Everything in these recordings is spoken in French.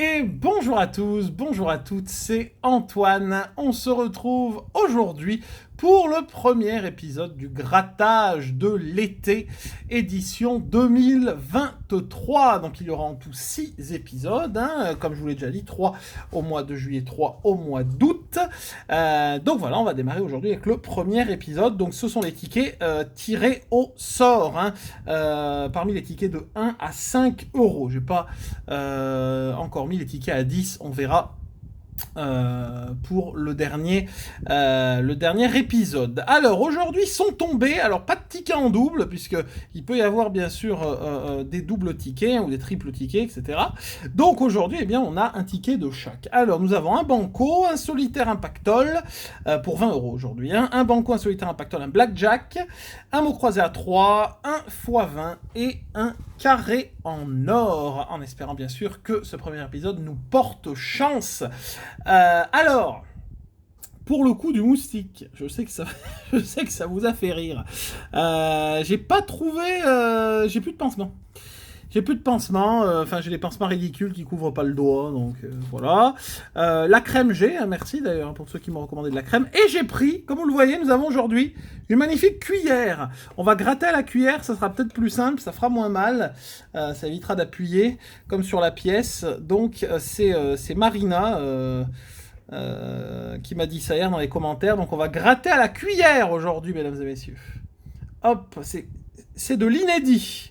Et bonjour à tous, bonjour à toutes, c'est Antoine. On se retrouve aujourd'hui pour le premier épisode du grattage de l'été, édition 2023. Donc il y aura en tout 6 épisodes, comme je vous l'ai déjà dit, 3 au mois de juillet, 3 au mois d'août. Donc voilà, on va démarrer aujourd'hui avec le premier épisode. Donc ce sont les tickets tirés au sort, parmi les tickets de 1 à 5 euros. J'ai pas encore mis les tickets à 10, on verra pour le dernier épisode. Alors aujourd'hui sont tombés, alors pas de tickets en double, puisque il peut y avoir bien sûr des doubles tickets ou des triples tickets, etc. Donc aujourd'hui, eh bien, on a un ticket de chaque. Alors nous avons un banco, un solitaire, un pactole, pour 20 euros aujourd'hui. Un banco, un solitaire, un pactole, un blackjack, un mot croisé à 3, un x20 et un carré en or, en espérant bien sûr que ce premier épisode nous porte chance. Alors, pour le coup du moustique, je sais que ça vous a fait rire. J'ai pas trouvé, j'ai plus de pansement. J'ai plus de pansement, j'ai des pansements ridicules qui couvrent pas le doigt, donc voilà. La crème j'ai, merci d'ailleurs pour ceux qui m'ont recommandé de la crème. Et j'ai pris, comme vous le voyez, nous avons aujourd'hui une magnifique cuillère. On va gratter à la cuillère, ça sera peut-être plus simple, ça fera moins mal, ça évitera d'appuyer comme sur la pièce. Donc c'est Marina qui m'a dit ça hier dans les commentaires. Donc on va gratter à la cuillère aujourd'hui, mesdames et messieurs. Hop, c'est de l'inédit.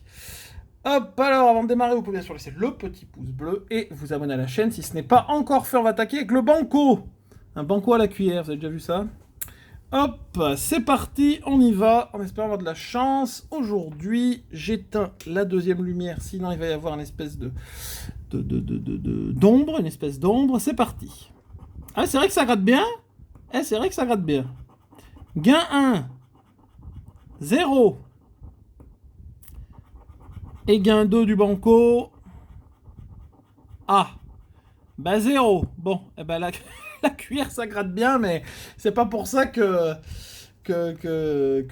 Hop, alors avant de démarrer, vous pouvez bien sûr laisser le petit pouce bleu et vous abonner à la chaîne si ce n'est pas encore fait. On va attaquer avec le banco. Un banco à la cuillère, vous avez déjà vu ça? Hop, c'est parti, on y va, en espérant avoir de la chance. Aujourd'hui, j'éteins la deuxième lumière, sinon il va y avoir une espèce d'ombre, une espèce d'ombre. C'est parti. Ah, c'est vrai que ça gratte bien. C'est vrai que ça gratte bien. Gain 1. 0. Et gain 2 du banco. Ah, bah 0. Bon, eh ben la cuillère ça gratte bien, mais c'est pas pour ça que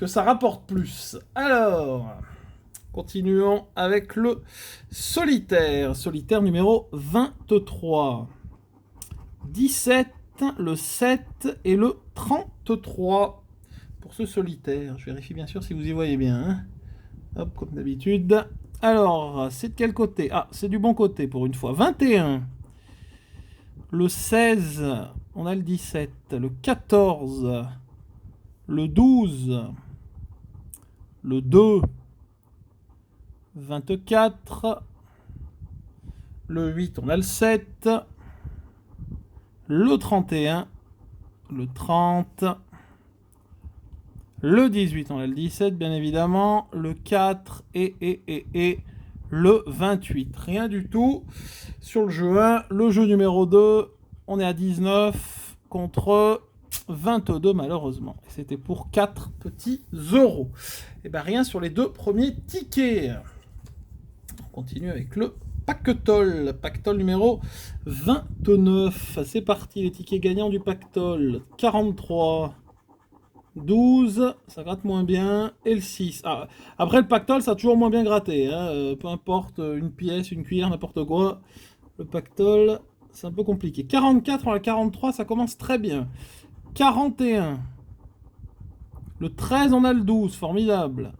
ça rapporte plus. Alors, continuons avec le solitaire. Solitaire numéro 23. 17, le 7 et le 33 pour ce solitaire. Je vérifie bien sûr si vous y voyez bien. Hop, comme d'habitude. Alors, c'est de quel côté? Ah, c'est du bon côté pour une fois. 21. Le 16. On a le 17. Le 14. Le 12. Le 2. 24. Le 8, on a le 7. Le 31. Le 30. Le 18, on a le 17, bien évidemment. Le 4 et le 28. Rien du tout sur le jeu 1. Le jeu numéro 2, on est à 19 contre 22 malheureusement. C'était pour 4 petits euros. Et bien rien sur les deux premiers tickets. On continue avec le pactole. Pactole numéro 29. C'est parti, les tickets gagnants du pactole. 43. 12, ça gratte moins bien, et le 6. Ah, après le pactole, ça a toujours moins bien gratté, peu importe, une pièce, une cuillère, n'importe quoi. Le pactole, c'est un peu compliqué. 44, on a 43, ça commence très bien. 41. Le 13, on a le 12, formidable.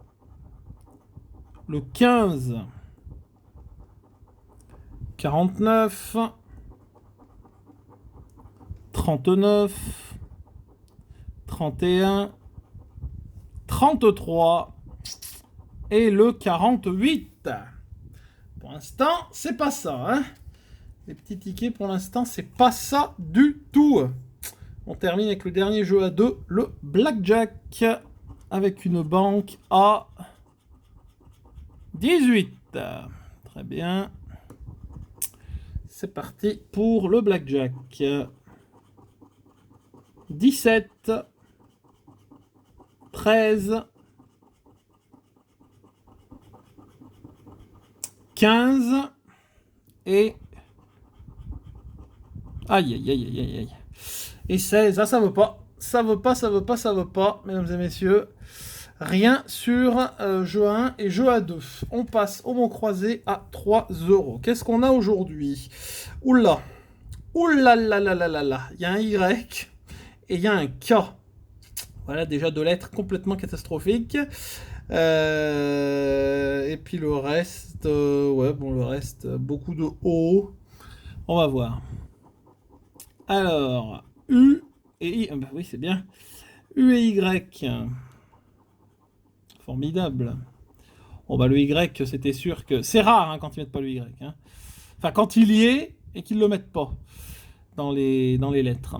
Le 15. 49. 39. 31, 33 et le 48. Pour l'instant, c'est pas ça. Les petits tickets, pour l'instant, c'est pas ça du tout. On termine avec le dernier jeu à 2, le blackjack, avec une banque à 18. Très bien. C'est parti pour le blackjack. 17. 13, 15 et... Aïe. Et 16, ça veut pas, mesdames et messieurs. Rien sur jeu 1 et jeu A2. On passe au mot croisé à 3 euros. Qu'est-ce qu'on a aujourd'hui? Oula. Oula là là là là là. Il y a un Y et il y a un K. Voilà déjà deux lettres complètement catastrophiques. Et puis le reste, ouais, bon, le reste, beaucoup de O. On va voir. Alors, U et I. Bah oui, c'est bien. U et Y. Formidable. Bon, bah le Y, c'était sûr que. C'est rare hein, quand ils mettent pas le Y. Hein. Enfin, quand il y est et qu'ils le mettent pas dans les lettres.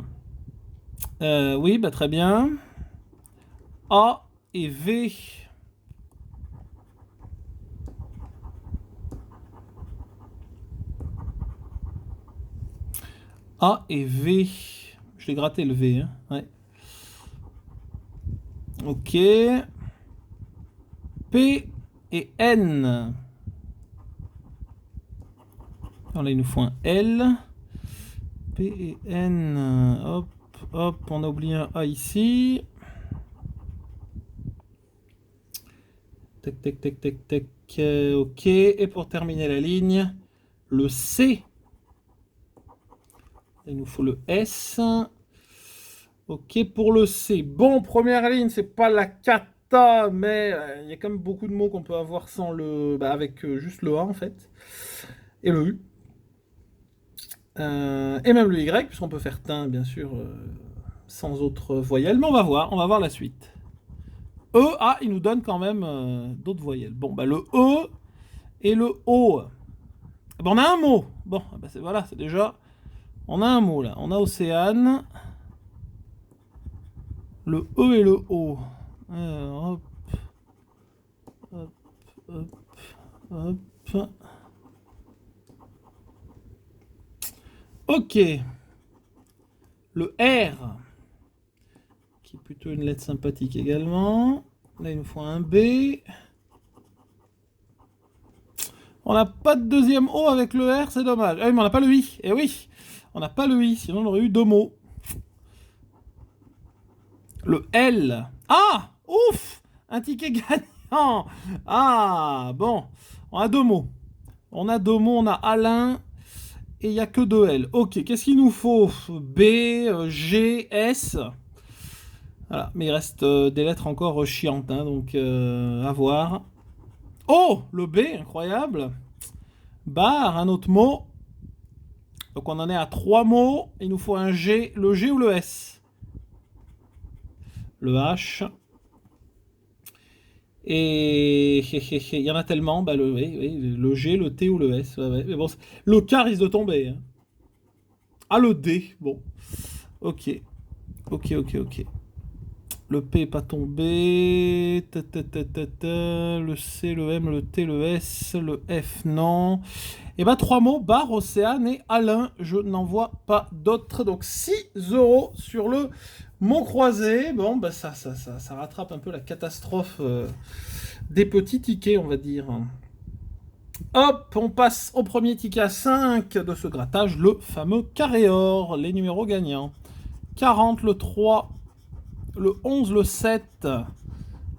Oui, bah très bien. A et V. A et V. Je l'ai gratté le V. Hein. Ouais. Ok. P et N. Alors là, il nous faut un L. P et N. Hop, hop. On a oublié un A ici. Tac, tac, tac, tac, tac. Ok. Et pour terminer la ligne, le C. Il nous faut le S. Ok, pour le C. Bon, première ligne, c'est pas la cata, mais il y a quand même beaucoup de mots qu'on peut avoir sans le... Bah, avec juste le A, en fait. Et le U. Et même le Y, puisqu'on peut faire teint, bien sûr, sans autre voyelle. Mais on va voir la suite. E, ah, il nous donne quand même d'autres voyelles. Bon, bah le E et le O. Ben, on a un mot. Bon, bah, voilà, c'est déjà... On a un mot, là. On a Océane. Le E et le O. Hop. Hop, hop, hop. Ok. Le R, qui est plutôt une lettre sympathique également. Là, il nous faut un B. On n'a pas de deuxième O avec le R, c'est dommage. Ah oui, mais on n'a pas le I. Eh oui, on n'a pas le I, sinon on aurait eu deux mots. Le L. Ah, ouf, un ticket gagnant. Ah, bon, on a deux mots. On a Alain et il n'y a que deux L. Ok, qu'est-ce qu'il nous faut? B, G, S. Voilà, mais il reste des lettres encore chiantes, hein, donc à voir. Oh, le B, incroyable. Barre, un autre mot. Donc on en est à 3 mots. Il nous faut un G, le G ou le S? Le H. Et il y en a tellement. Bah le G, le T ou le S. Ouais. Mais bon, le K risque de tomber. Hein. Ah, le D. Bon. Ok. Le P n'est pas tombé. Le C, le M, le T, le S, le F, non. Et bah 3 mots, barre, Océane et Alain. Je n'en vois pas d'autres. Donc 6 euros sur le mot croisé. Bon, bah ça rattrape un peu la catastrophe des petits tickets, on va dire. Hop, on passe au premier ticket à 5 de ce grattage, le fameux carré or. Les numéros gagnants. 40, le 3, le 11, le 7,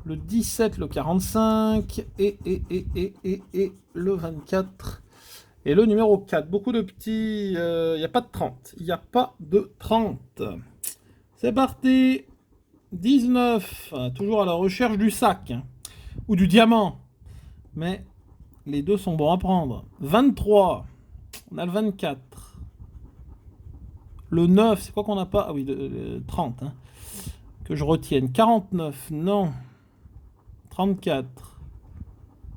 le 17, le 45, et le 24, et le numéro 4. Beaucoup de petits... Il n'y a pas de 30. Il n'y a pas de 30. C'est parti. 19, toujours à la recherche du sac, hein, ou du diamant. Mais les deux sont bons à prendre. 23, on a le 24. Le 9, c'est quoi qu'on n'a pas? Ah oui, le 30, hein. Que je retienne. 49, non. 34,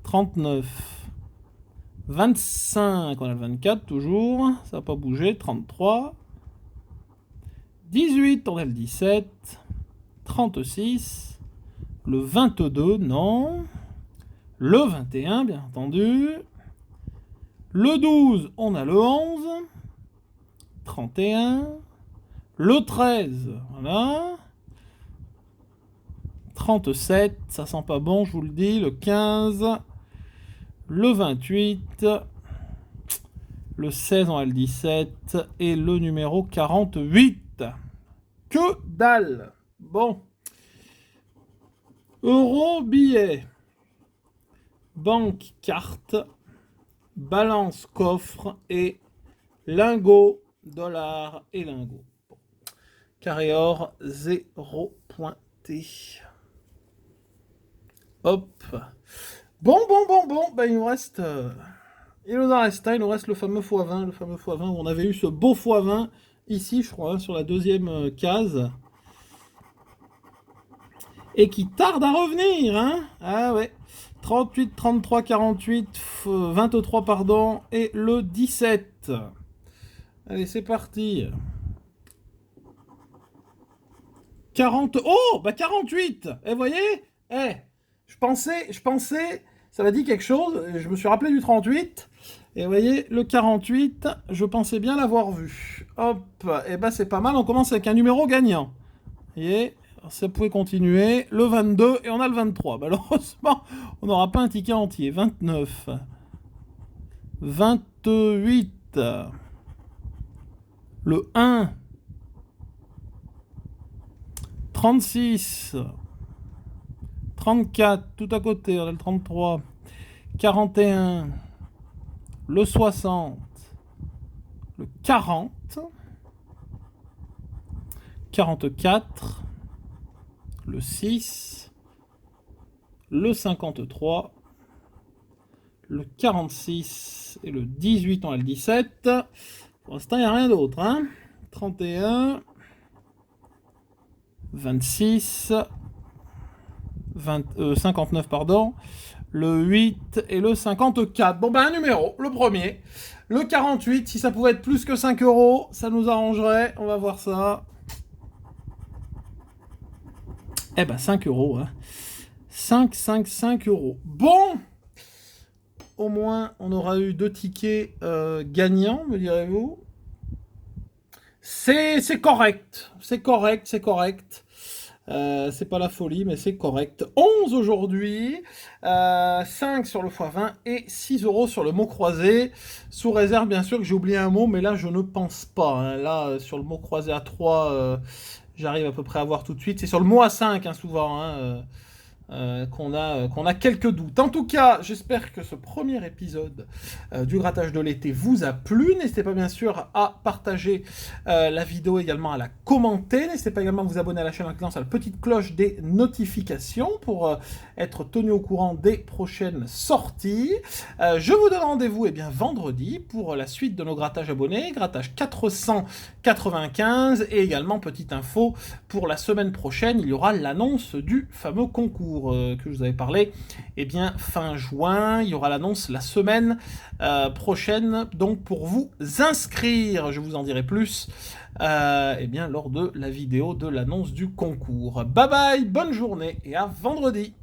39, 25, on a le 24 toujours, ça n'a pas bougé. 33, 18, on a le 17, 36, le 22, non. Le 21, bien entendu. Le 12, on a le 11, 31, le 13, voilà. 37, ça sent pas bon, je vous le dis. Le 15, le 28, le 16, on a le 17, et le numéro 48. Que dalle! Bon. Euro, billet. Banque, carte. Balance, coffre. Et lingot, dollar et lingot. Carré or, 0 pointé. Hop. Bon. Ben, il nous reste... il nous en reste un. Il nous reste le fameux x20. Le fameux x20 où on avait eu ce beau x20 ici, je crois, hein, sur la deuxième case. Et qui tarde à revenir, hein. Ah ouais. 38, 33, 48, 23, pardon. Et le 17. Allez, c'est parti. 40... Oh, bah 48. Et vous voyez, je pensais, ça m'a dit quelque chose, je me suis rappelé du 38, et vous voyez, le 48, je pensais bien l'avoir vu. Hop, et bah c'est pas mal, on commence avec un numéro gagnant. Vous voyez, ça pouvait continuer, le 22, et on a le 23. Malheureusement, on n'aura pas un ticket entier. 29, 28, le 1, 36, 34, tout à côté, on a le 33, 41, le 60, le 40, 44, le 6, le 53, le 46 et le 18, on a le 17. Pour l'instant, il n'y a rien d'autre, hein. 31, 26, 59, pardon, le 8 et le 54. Bon, ben un numéro, le premier. Le 48, si ça pouvait être plus que 5 euros, ça nous arrangerait. On va voir ça. Eh ben 5 euros, hein. 5 euros. Bon, au moins, on aura eu 2 tickets gagnants, me direz-vous. C'est correct. C'est correct. C'est pas la folie, mais c'est correct. 11 aujourd'hui, 5 sur le x20 et 6 euros sur le mot croisé. Sous réserve, bien sûr, que j'ai oublié un mot, mais là, je ne pense pas. Hein. Là, sur le mot croisé à 3, j'arrive à peu près à voir tout de suite. C'est sur le mot à 5, hein, souvent, hein, qu'on a quelques doutes. En tout cas, j'espère que ce premier épisode du grattage de l'été vous a plu. N'hésitez pas bien sûr à partager la vidéo, également à la commenter. N'hésitez pas également à vous abonner à la chaîne en cliquant sur la petite cloche des notifications pour être tenu au courant des prochaines sorties. Je vous donne rendez-vous vendredi pour la suite de nos grattages abonnés, grattage 495, et également petite info pour la semaine prochaine, il y aura l'annonce du fameux concours que je vous avais parlé, fin juin, il y aura l'annonce la semaine prochaine, donc pour vous inscrire, je vous en dirai plus lors de la vidéo de l'annonce du concours. Bye bye, bonne journée et à vendredi.